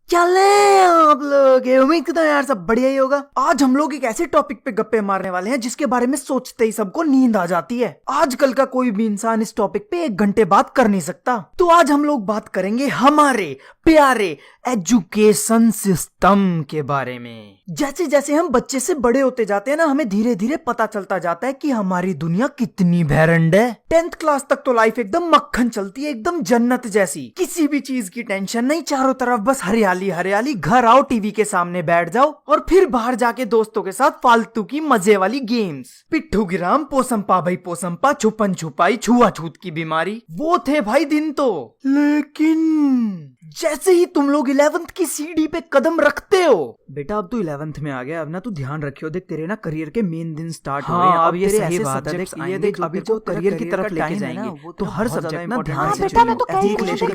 चले आप लोग, उम्मीद करता हूँ यार सब बढ़िया ही होगा। आज हम लोग एक ऐसे टॉपिक पे गप्पे मारने वाले हैं जिसके बारे में सोचते ही सबको नींद आ जाती है। आजकल का कोई भी इंसान इस टॉपिक पे 1 घंटे बात कर नहीं सकता। तो आज हम लोग बात करेंगे हमारे प्यारे एजुकेशन सिस्टम के बारे में। जैसे जैसे हम बच्चे से बड़े होते जाते हैं ना, हमें धीरे धीरे पता चलता जाता है कि हमारी दुनिया कितनी भैरंड है। 10th क्लास तक तो लाइफ एकदम मक्खन चलती है, एकदम जन्नत जैसी। किसी भी चीज की टेंशन नहीं, चारों तरफ बस हरियाली हरियाली। घर आओ, टीवी के सामने बैठ जाओ और फिर बाहर जाके दोस्तों के साथ फालतू की मजे वाली गेम्स। पिट्ठू गिराम, पोसंपा भाई पोसंपा, छुपन छुपाई, छुआछूत की बीमारी, वो थे भाई दिन तो। लेकिन जैसे ही तुम लोग 11th की सीढ़ी पे कदम रखते हो, बेटा अब तू 11th में आ गया, अब ना तू ध्यान रखियो। देख तेरे ना करियर के मेन दिन स्टार्ट हो रहे हैं। अब ये सही बात है, देख ये देख अभी जो करियर की तरफ लेके जाएंगे तो हर सब्जेक्ट ना ध्यान से चुनियो। 80%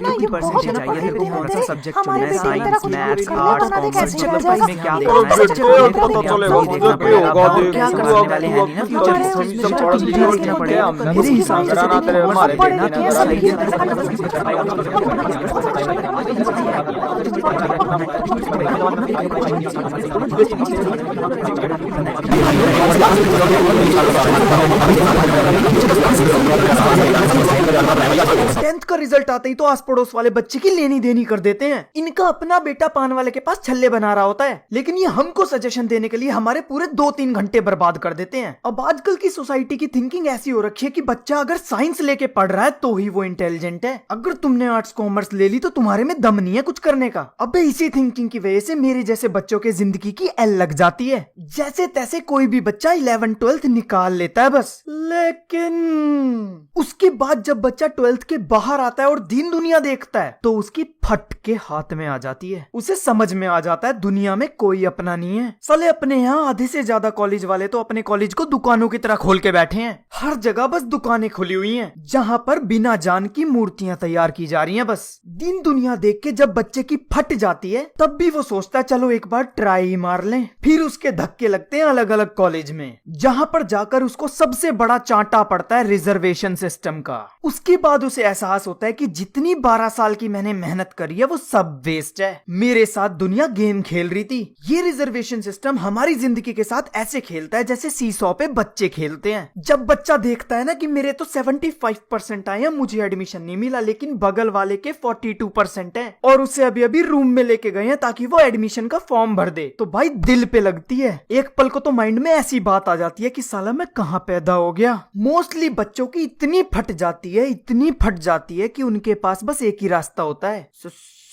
चाहिए तेरे को, कौन सा सब्जेक्ट चुनना है, science, maths, arts, commerce, subject में क्या करना है, सब्जेक्ट में पता चलेगा क्या करने वाले हैं ना फ्यूचर में। मेरे हिसाब से हमारे टेंथ का रिजल्ट आते ही तो आस पड़ोस वाले बच्चे की लेनी देनी कर देते हैं। इनका अपना बेटा पान वाले के पास छल्ले बना रहा होता है, लेकिन ये हमको सजेशन देने के लिए हमारे पूरे 2-3 घंटे बर्बाद कर देते हैं। अब आजकल की सोसाइटी की थिंकिंग ऐसी हो रखी है कि बच्चा अगर साइंस लेके पढ़ रहा है तो ही वो इंटेलिजेंट है। अगर तुमने आर्ट्स कॉमर्स ले ली तो तुम्हारे में दम नहीं है कुछ करने का। अबे इसी थिंकिंग की वजह से मेरे जैसे बच्चों के जिंदगी की एल लग जाती है। जैसे तैसे कोई भी बच्चा 11th 12th निकाल लेता है बस। लेकिन उसके बाद जब बच्चा 12th के बाहर आता है और दीन दुनिया देखता है तो उसकी फट के हाथ में आ जाती है। उसे समझ में आ जाता है दुनिया में कोई अपना नहीं है। साले अपने यहाँ आधे से ज्यादा कॉलेज वाले तो अपने कॉलेज को दुकानों की तरह खोल के बैठे हैं। हर जगह बस दुकानें खुली हुई हैं जहाँ पर बिना जान की मूर्तियां तैयार की जा रही हैं। बस दीन दुनिया देख के जब बच्चे की फट जाती है तब भी वो सोचता है चलो एक बार ट्राई ही मार लें। फिर उसके धक्के लगते हैं अलग अलग कॉलेज में, जहाँ पर जाकर उसको सबसे बड़ा चांटा पड़ता है रिजर्वेशन सिस्टम का। उसके बाद उसे एहसास होता है कि जितनी 12 साल की मैंने मेहनत करी है वो सब वेस्ट है। मेरे साथ दुनिया गेम खेल रही थी। ये रिजर्वेशन सिस्टम हमारी जिंदगी के साथ ऐसे खेलता है जैसे सीसॉ पे बच्चे खेलते हैं। जब बच्चा देखता है ना कि मेरे तो 75% आए हैं, मुझे एडमिशन नहीं मिला, लेकिन बगल वाले के 42% है और उसे अभी अभी रूम में लेके गए हैं ताकि वो एडमिशन का फॉर्म भर दे, तो भाई दिल पे लगती है। एक पल को तो माइंड में ऐसी बात आ जाती है कि साला मैं कहाँ पैदा हो गया। मोस्टली बच्चों की इतनी फट जाती है, इतनी फट जाती है कि उनके पास बस एक ही रास्ता होता है,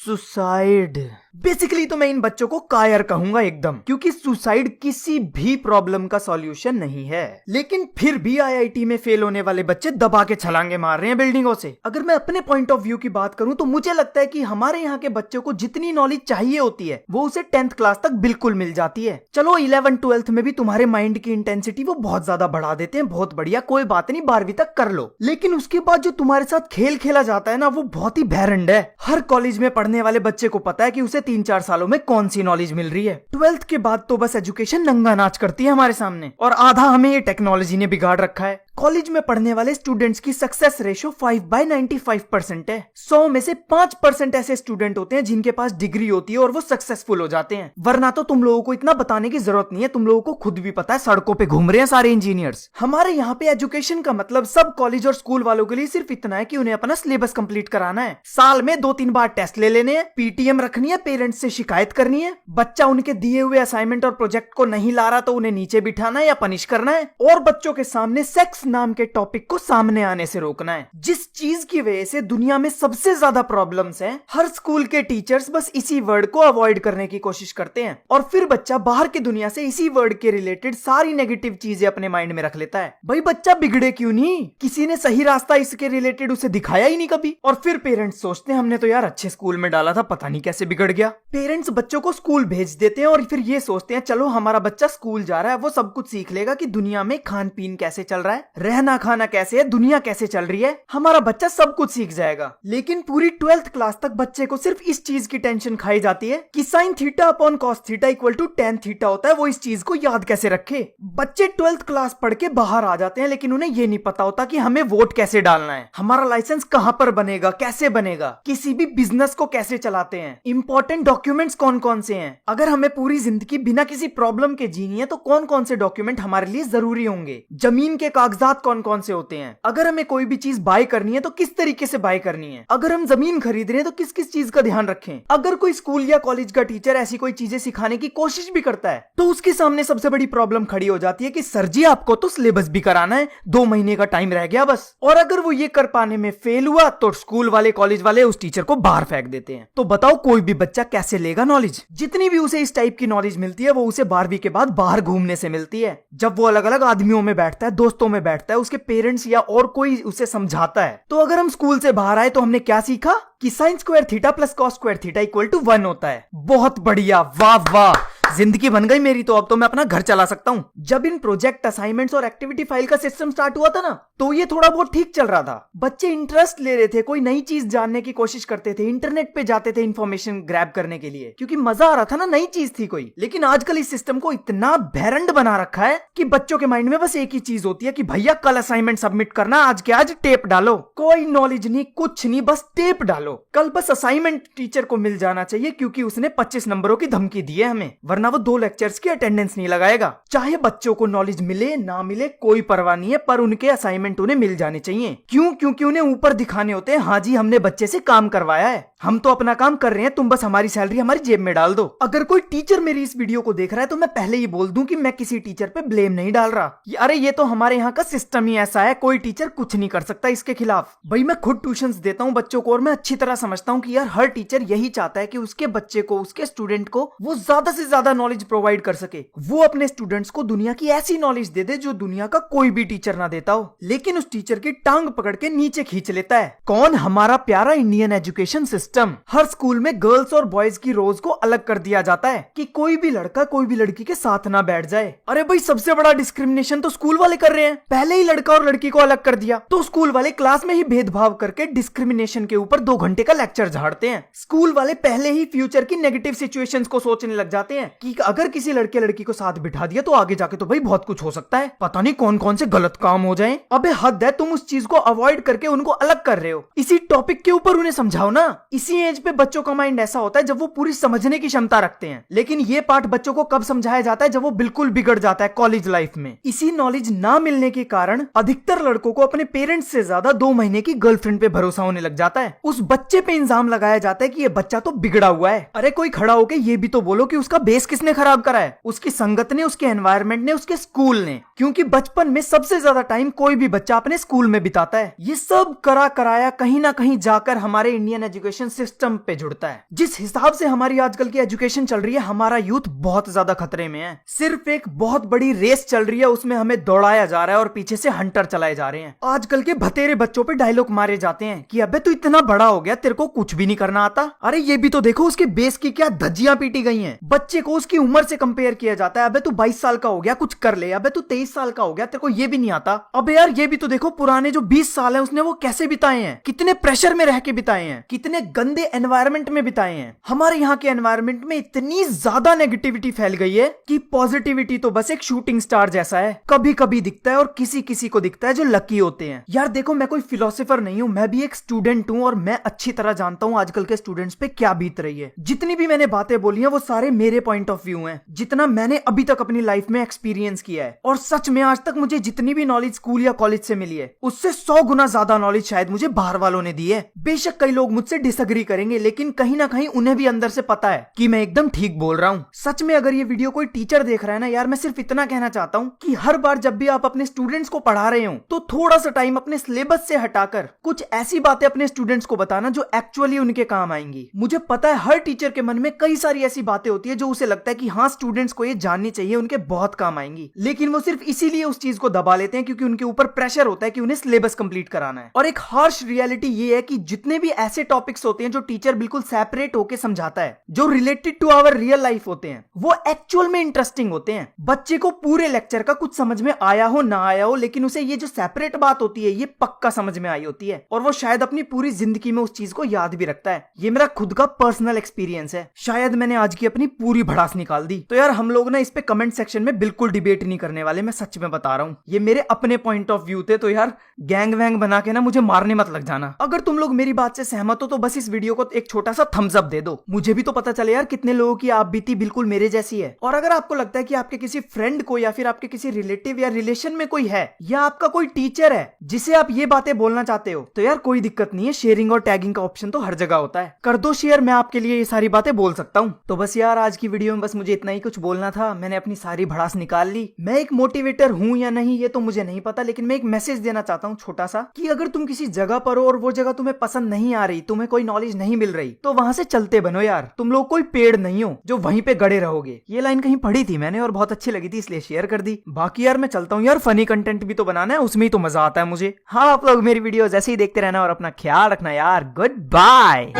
सुसाइड। बेसिकली तो मैं इन बच्चों को कायर कहूंगा एकदम, क्योंकि सुसाइड किसी भी प्रॉब्लम का सॉल्यूशन नहीं है। लेकिन फिर भी आईआईटी में फेल होने वाले बच्चे दबा के छलांगे मार रहे हैं बिल्डिंगों से। अगर मैं अपने पॉइंट ऑफ व्यू की बात करूं तो मुझे लगता है कि हमारे यहाँ के बच्चों को जितनी नॉलेज चाहिए होती है वो उसे 10th क्लास तक बिल्कुल मिल जाती है। चलो 11th 12th में भी तुम्हारे माइंड की इंटेंसिटी वो बहुत ज्यादा बढ़ा देते हैं, बहुत बढ़िया, कोई बात नहीं, 12वीं तक कर लो। लेकिन उसके बाद जो तुम्हारे साथ खेल खेला जाता है ना, वो बहुत ही भैरंड है। हर कॉलेज में पढ़ने वाले बच्चे को पता है कि उसे 3-4 सालों में कौन सी नॉलेज मिल रही है। 12th के बाद तो बस एजुकेशन नंगा नाच करती है हमारे सामने, और आधा हमें ये टेक्नोलॉजी ने बिगाड़ रखा है। कॉलेज में पढ़ने वाले स्टूडेंट्स की सक्सेस रेशो 5/95% है। 100 में से 5% ऐसे स्टूडेंट होते हैं जिनके पास डिग्री होती है और वो सक्सेसफुल हो जाते हैं। वरना तो तुम लोगों को इतना बताने की जरूरत नहीं है, तुम लोगों को खुद भी पता है, सड़कों पे घूम रहे हैं सारे इंजीनियर्स। हमारे यहाँ पे एजुकेशन का मतलब सब कॉलेज और स्कूल वालों के लिए सिर्फ इतना है कि उन्हें अपना सिलेबस कंप्लीट कराना है, साल में 2-3 बार टेस्ट ले लेने हैं, पीटीएम रखनी है, पेरेंट्स से शिकायत करनी है, बच्चा उनके दिए हुए असाइनमेंट और प्रोजेक्ट को नहीं ला रहा तो उन्हें नीचे बिठाना है या पनिश करना है, और बच्चों के सामने सेक्स नाम के टॉपिक को सामने आने से रोकना है। जिस चीज की वजह से दुनिया में सबसे ज्यादा प्रॉब्लम्स हैं, हर स्कूल के टीचर्स बस इसी वर्ड को अवॉइड करने की कोशिश करते हैं, और फिर बच्चा बाहर की दुनिया से इसी वर्ड के रिलेटेड सारी नेगेटिव चीजें अपने माइंड में रख लेता है। भाई बच्चा बिगड़े क्यों नहीं, किसी ने सही रास्ता इसके रिलेटेड उसे दिखाया ही नहीं कभी। और फिर पेरेंट्स सोचते हैं हमने तो यार अच्छे स्कूल में डाला था, पता नहीं कैसे बिगड़ गया। पेरेंट्स बच्चों को स्कूल भेज देते हैं और फिर ये सोचते हैं चलो हमारा बच्चा स्कूल जा रहा है, वो सब कुछ सीख लेगा कि दुनिया में खान पीन कैसे चल रहा है, रहना खाना कैसे है, दुनिया कैसे चल रही है, हमारा बच्चा सब कुछ सीख जाएगा। लेकिन पूरी 12th क्लास तक बच्चे को सिर्फ इस चीज की टेंशन खाई जाती है कि sine theta upon cos theta equal to tan theta होता है। वो इस चीज को याद कैसे रखे। बच्चे 12th क्लास पढ़ के बाहर आ जाते हैं, लेकिन उन्हें ये नहीं पता होता कि हमें वोट कैसे डालना है, हमारा लाइसेंस कहां पर बनेगा, कैसे बनेगा, किसी भी बिजनेस को कैसे चलाते हैं, इंपॉर्टेंट डॉक्यूमेंट्स कौन कौन से हैं। अगर हमें पूरी जिंदगी बिना किसी प्रॉब्लम के जीनी है तो कौन कौन से डॉक्यूमेंट हमारे लिए जरूरी होंगे, जमीन के कागजात कौन कौन से होते हैं, अगर हमें कोई भी चीज बाय करनी है तो किस तरीके से बाय करनी है, अगर हम जमीन खरीद रहे हैं तो किस किस चीज का ध्यान रखें। अगर कोई स्कूल या कॉलेज का टीचर ऐसी कोई चीजें सिखाने की कोशिश भी करता है तो उसके सामने सबसे बड़ी प्रॉब्लम खड़ी हो जाती है कि सर जी आपको तो सिलेबस भी कराना है, 2 महीने का टाइम रह गया बस। और अगर वो ये कर पाने में फेल हुआ तो स्कूल वाले कॉलेज वाले उस टीचर को बाहर फेंक देते हैं। तो बताओ कोई भी बच्चा कैसे लेगा नॉलेज। जितनी भी उसे इस टाइप की नॉलेज मिलती है वो उसे 12वीं के बाद बाहर घूमने से मिलती है, जब वो अलग अलग आदमियों में बैठता है, दोस्तों में बैठता है, उसके पेरेंट्स या और कोई उसे समझाता है। तो अगर हम स्कूल से बाहर आए तो हमने क्या सीखा कि sine square theta plus cos square theta equal to 1 होता है। बहुत बढ़िया, वाह वाह, जिंदगी बन गई मेरी। तो अब तो मैं अपना घर चला सकता हूँ। जब इन प्रोजेक्ट असाइनमेंट्स और एक्टिविटी फाइल का सिस्टम स्टार्ट हुआ था ना तो ये थोड़ा बहुत ठीक चल रहा था। बच्चे इंटरेस्ट ले रहे थे, कोई नई चीज जानने की कोशिश करते थे, इंटरनेट पे जाते थे इंफॉर्मेशन ग्रैब करने के लिए, क्योंकि मजा आ रहा था ना, नई चीज थी कोई। लेकिन आजकल इस सिस्टम को इतना भैरंड बना रखा है कि बच्चों के माइंड में बस एक ही चीज होती है कि भैया कल असाइनमेंट सबमिट करना, आज के आज टेप डालो। कोई नॉलेज नहीं, कुछ नहीं, बस टेप डालो। कल बस असाइनमेंट टीचर को मिल जाना चाहिए क्योंकि उसने 25 नंबरों की धमकी दी है हमें, वरना वो 2 लेक्चर्स की अटेंडेंस नहीं लगाएगा। चाहे बच्चों को नॉलेज मिले ना मिले कोई परवाह नहीं है, पर उनके असाइनमेंट उन्हें मिल जाने चाहिए। क्यों? क्योंकि उन्हें ऊपर दिखाने होते हैं, हाँ जी हमने बच्चे से काम करवाया है, हम तो अपना काम कर रहे हैं, तुम बस हमारी सैलरी हमारी जेब में डाल दो। अगर कोई टीचर मेरी इस वीडियो को देख रहा है तो मैं पहले ही बोल दूं कि मैं किसी टीचर पे ब्लेम नहीं डाल रहा। अरे ये तो हमारे यहाँ का सिस्टम ही ऐसा है, कोई टीचर कुछ नहीं कर सकता इसके खिलाफ। भाई मैं खुद ट्यूशंस देता हूँ बच्चों को और मैं अच्छी तरह समझता हूँ कि यार हर टीचर यही चाहता है कि उसके बच्चे को, उसके स्टूडेंट को वो ज्यादा से ज्यादा नॉलेज प्रोवाइड कर सके। वो अपने स्टूडेंट्स को दुनिया की ऐसी नॉलेज दे दे जो दुनिया का कोई भी टीचर ना देता हो। लेकिन उस टीचर की टांग पकड़ के नीचे खींच लेता है कौन? हमारा प्यारा इंडियन एजुकेशन सिस्टम। हर स्कूल में गर्ल्स और बॉयज की रोज को अलग कर दिया जाता है कि कोई भी लड़का कोई भी लड़की के साथ ना बैठ जाए। अरे भाई सबसे बड़ा डिस्क्रिमिनेशन तो स्कूल वाले कर रहे हैं। पहले ही लड़का और लड़की को अलग कर दिया तो स्कूल वाले क्लास में ही भेदभाव करके डिस्क्रिमिनेशन के ऊपर 2 घंटे का लेक्चर झाड़ते हैं। स्कूल वाले पहले ही फ्यूचर की नेगेटिव सिचुएशंस को सोचने लग जाते हैं कि अगर किसी लड़के लड़की को साथ बिठा दिया तो आगे जाके तो भाई बहुत कुछ हो सकता है, पता नहीं कौन कौन से गलत काम हो जाएं। अबे हद है, तुम उस चीज को अवॉइड करके उनको अलग कर रहे हो। इसी टॉपिक के ऊपर उन्हें समझाओ ना। इसी एज पे बच्चों का माइंड ऐसा होता है जब वो पूरी समझने की क्षमता रखते हैं, लेकिन ये पार्ट बच्चों को कब समझाया जाता है? जब वो बिल्कुल बिगड़ जाता है कॉलेज लाइफ में। इसी नॉलेज ना मिलने के कारण अधिकतर लड़कों को अपने पेरेंट्स से ज्यादा 2 महीने की गर्लफ्रेंड पे भरोसा होने लग जाता है। उस बच्चे पे इल्जाम लगाया जाता है कि ये बच्चा तो बिगड़ा हुआ है। अरे कोई खड़ा होके ये भी तो बोलो कि उसका बेस किसने खराब करा है? उसकी संगत ने, उसके एनवायरनमेंट ने, उसके स्कूल ने। क्योंकि बचपन में सबसे ज्यादा टाइम कोई भी बच्चा अपने स्कूल में बिताता है। ये सब करा कराया कहीं ना कहीं जाकर हमारे इंडियन एजुकेशन सिस्टम पे जुड़ता है। जिस हिसाब से हमारी आजकल की एजुकेशन चल रही है, हमारा यूथ बहुत ज्यादा खतरे में है। सिर्फ एक बहुत बड़ी रेस चल रही है, उसमें हमें दौड़ाया जा रहा है और पीछे से हंटर चलाए जा रहे हैं। आजकल के भतेरे बच्चों पे डायलॉग मारे जाते हैं कि अबे तू इतना बड़ा हो गया, तेरे को कुछ भी नहीं करना आता। अरे ये भी तो देखो उसके बेस की क्या धज्जियां पीटी गई हैं। बच्चे को उसकी उम्र से कंपेयर किया जाता है। अबे तू 22 साल का हो गया, कुछ कर ले। अबे तू 23 साल का हो गया, तेरे को ये भी नहीं आता। अबे यार ये भी तो देखो पुराने जो 20 साल है उसने वो कैसे बिताए हैं, कितने प्रेशर में रह के बिताए हैं, कितने गंदे एनवायरनमेंट में बिताए हैं। हमारे यहाँ के एनवायरनमेंट में इतनी ज्यादा नेगेटिविटी फैल गई है कि पॉजिटिविटी तो बस एक शूटिंग स्टार जैसा है, कभी कभी दिखता है और किसी किसी को दिखता है जो लकी होते हैं। यार देखो मैं कोई फिलोसोफर नहीं हूँ, मैं भी एक स्टूडेंट हूँ और मैं अच्छी तरह जानता हूँ आजकल के स्टूडेंट्स पे क्या बीत रही है। जितनी भी मैंने बातें बोली हैं वो सारे मेरे पॉइंट ऑफ व्यू हैं, जितना मैंने अभी तक अपनी लाइफ में एक्सपीरियंस किया है। और सच में आज तक मुझे जितनी भी नॉलेज स्कूल या कॉलेज से मिली है उससे 100 गुना ज्यादा नॉलेज शायद मुझे बाहर वालों ने दी है। बेशक कई लोग मुझसे डिसएग्री करेंगे, लेकिन कहीं ना कहीं उन्हें भी अंदर से पता है कि मैं एकदम ठीक बोल रहा हूँ। सच में अगर ये वीडियो कोई टीचर देख रहा है ना यार, मैं सिर्फ इतना कहना चाहता हूँ कि हर बार जब भी आप अपने स्टूडेंट्स को पढ़ा रहे हो तो थोड़ा सा टाइम अपने सिलेबस से हटाकर कुछ ऐसी बातें अपने स्टूडेंट्स को बताना जो एक्चुअली उनके काम आएंगी। मुझे पता है हर टीचर के मन में कई सारी ऐसी बातें होती है जो उसे लगता है कि हाँ स्टूडेंट्स को ये जाननी चाहिए, उनके बहुत काम आएंगी, लेकिन वो सिर्फ इसीलिए उस चीज को दबा लेते हैं क्योंकि उनके ऊपर प्रेशर होता है कि उन्हें सिलेबस कंप्लीट कराना है। और एक हार्श रियलिटी ये है कि जितने भी ऐसे टॉपिक्स होते होते हैं जो टीचर बिल्कुल सेपरेट होके समझाता है, जो related to our real life होते हैं, वो एक्चुअल में इंटरेस्टिंग होते हैं। बच्चे को पूरे लेक्चर का कुछ समझ में आया हो ना आया हो, लेकिन उसे ये जो सेपरेट बात होती है ये पक्का समझ में आई होती है, और वो शायद अपनी पूरी जिंदगी में उस चीज को याद भी रखता है। ये मेरा खुद का पर्सनल एक्सपीरियंस है। शायद मैंने आज की अपनी पूरी भड़ास निकाल दी। तो यार हम लोग ना इस पे कमेंट सेक्शन में बिल्कुल डिबेट नहीं करने वाले, मैं सच में बता रहा हूँ। ये मेरे अपने पॉइंट ऑफ व्यू थे, तो यार गैंग वैंग बना के ना मुझे मारने मत लग जाना। अगर तुम लोग मेरी बात से सहमत हो तो बस इस वीडियो को एक छोटा सा थम्स अप दे दो, मुझे भी तो पता चले यार कितने लोगों की आप बीती बिल्कुल मेरे जैसी है। और अगर आपको लगता है कि आपके किसी फ्रेंड को या फिर आपके किसी रिलेटिव या रिलेशन में कोई है, या आपका कोई टीचर है जिसे आप ये बातें बोलना चाहते हो, तो यार कोई दिक्कत नहीं है, शेयरिंग और टैगिंग का ऑप्शन तो हर जगह होता है, कर दो शेयर, मैं आपके लिए ये सारी बातें बोल सकता हूँ। तो बस यार आज की वीडियो में बस मुझे इतना ही कुछ बोलना था। मैंने अपनी सारी भड़ास निकाल ली। मैं एक मोटिवेटर हूँ या नहीं ये तो मुझे नहीं पता, लेकिन मैं एक मैसेज देना चाहता हूँ छोटा सा, कि अगर तुम किसी जगह पर हो और वो जगह तुम्हें पसंद नहीं आ रही, तुम्हें कोई नॉलेज नहीं मिल रही, तो वहां से चलते बनो यार। तुम लोग कोई पेड़ नहीं हो जो वहीं पे गड़े रहोगे। ये लाइन कहीं पढ़ी थी मैंने और बहुत अच्छी लगी थी, इसलिए शेयर कर दी। बाकी यार मैं चलता हूँ यार, फनी कंटेंट भी तो बनाना है, उसमें ही तो मजा आता है मुझे। हाँ, आप लोग मेरी वीडियोस ऐसे ही देखते रहना और अपना ख्याल रखना यार। Good bye.